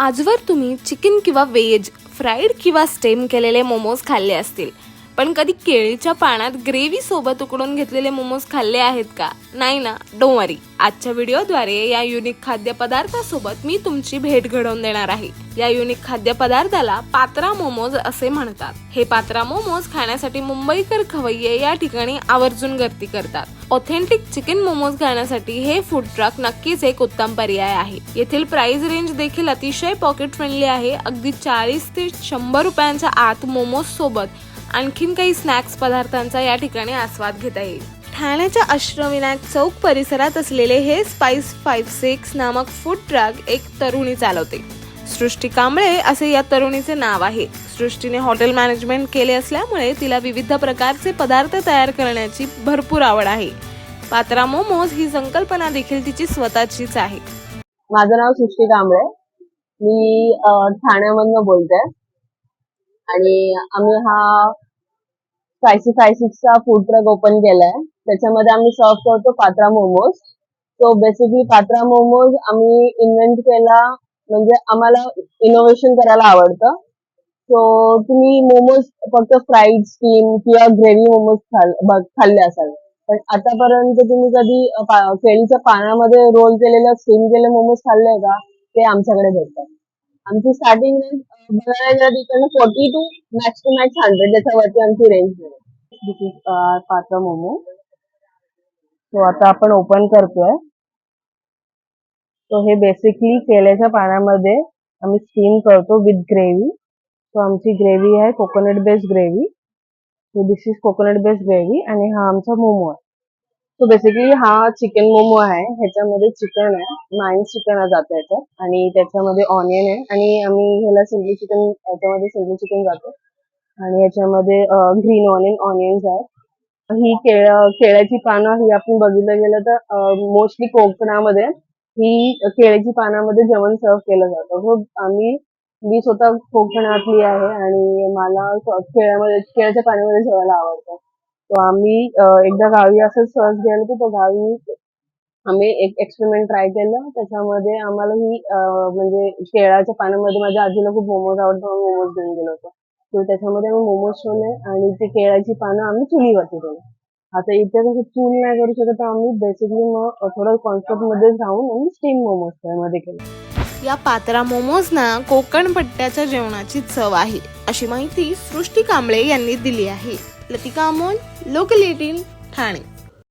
आजवर तुम्ही चिकन किंवा व्हेज, फ्राईड किंवा स्टेम केलेले मोमोज खाल्ले असतील, पण कधी केळीच्या पाण्यात ग्रेव्ही सोबत उकडून घेतलेले मोमोज खाल्ले आहेत का? नाही ना? डोंट वरी. आजच्या व्हिडिओद्वारे या युनिक खाद्यपदार्थासोबत मी तुमची भेट घडवून देणार आहे. या युनिक खाद्यपदार्थाला पात्रा मोमोज असे म्हणतात. हे पात्रा मोमोज खाण्यासाठी मुंबईकर खवय्ये या ठिकाणी आवर्जून गर्दी करतात. ऑथेंटिक चिकन मोमोज खाण्यासाठी हे फूड ट्रक नक्कीच एक उत्तम पर्याय आहे. येथील प्राइस रेंज देखील अतिशय पॉकेट फ्रेंडली आहे. अगदी 40 ते 100 रुपयांच्या आत मोमोज सोबत आणखीन काही स्नॅक्स पदार्थांचा या ठिकाणी आस्वाद घेता येईल. ठाण्याच्या अष्टविनायक चौक परिसरात असलेले हे स्पाइस 56 नामक फूड ट्रक एक तरुणी चालवते. सृष्टी कांबळे असे या तरुणीचे नाव आहे. सृष्टीने हॉटेल मॅनेजमेंट केले असल्यामुळे तिला विविध प्रकारचे पदार्थ तयार करण्याची भरपूर आवड आहे. पात्रा मोमोज ही संकल्पना देखील तिची स्वतःचीच आहे. माझं नाव सृष्टी कांबळे, मी ठाण्यामधनं बोलते आणि आम्ही हा स्पायसी 56 चा फूड ट्रक ओपन केलाय. त्याच्यामध्ये आम्ही सर्व करतो पात्रा मोमोज. सो बेसिकली पात्रा मोमोज आम्ही इन्व्हेंट केला, म्हणजे आम्हाला इनोव्हेशन करायला आवडतं. सो तुम्ही मोमोज फक्त फ्राईड, स्टीम किंवा ग्रेव्ही मोमोज खाल्ले असाल, पण आतापर्यंत तुम्ही कधी केळीच्या पाण्यामध्ये रोल केलेलं स्टीम केलेले मोमोज खाल्ले का? ते आमच्याकडे भेटतात. आमची स्टार्टिंग रेंज बघायला गेलं 40 टू मॅक्स 100, त्याच्यावरती आमची रेंज आहे. दिस इज पात्रा मोमो. सो आता आपण ओपन करतोय. सो हे बेसिकली केळ्याच्या पाण्यामध्ये आम्ही स्टीम करतो विथ ग्रेव्ही. सो आमची ग्रेव्ही आहे coconut based gravy. So this is coconut based gravy आणि हा आमचा मोमो आहे. सो बेसिकली हा चिकन मोमो आहे. ह्याच्यामध्ये चिकन आहे, 9 चिकन जातं याच्यात आणि त्याच्यामध्ये ऑनियन आहे आणि आम्ही ह्याला सिल्ली चिकन, याच्यामध्ये सिल्ली चिकन जातं आणि याच्यामध्ये ग्रीन ऑनियन्स आहेत. ही केळ्याची पानं ही आपण बघितलं गेलं तर मोस्टली कोकणामध्ये ही केळ्याची पानामध्ये जेवण सर्व केलं जातं. सो मी स्वतः कोकणातली आहे आणि मला केळ्याच्या पाण्यामध्ये जेवायला आवडतं. तो आम्ही एकदा गावी असंच सहज गेलो होतो. गावी आम्ही एक एक्सपेरिमेंट ट्राय केलं. त्याच्यामध्ये आम्हाला ही म्हणजे केळ्याच्या पाण्यामध्ये माझ्या आजीला खूप मोमोज आवडतं म्हणून मोमोज घेऊन गेलो होतो. तो त्याच्यामध्ये आम्ही मोमोज ठेवले आणि ती केळ्याची पानं आम्ही चुलीवरती ठेवली. आता इथे कसं चूल नाही करू शकत, आम्ही बेसिकली मग थोडं कॉन्सेप्ट मध्ये जाऊन आम्ही स्टीम मोमोज त्यामध्ये केले. या पात्रा मोमोजना कोकण पट्ट्याच्या जेवणाची चव आहे, अशी माहिती सृष्टी कांबळे यांनी दिली आहे. लतिका अमोल, लोकल 18, ठाणे.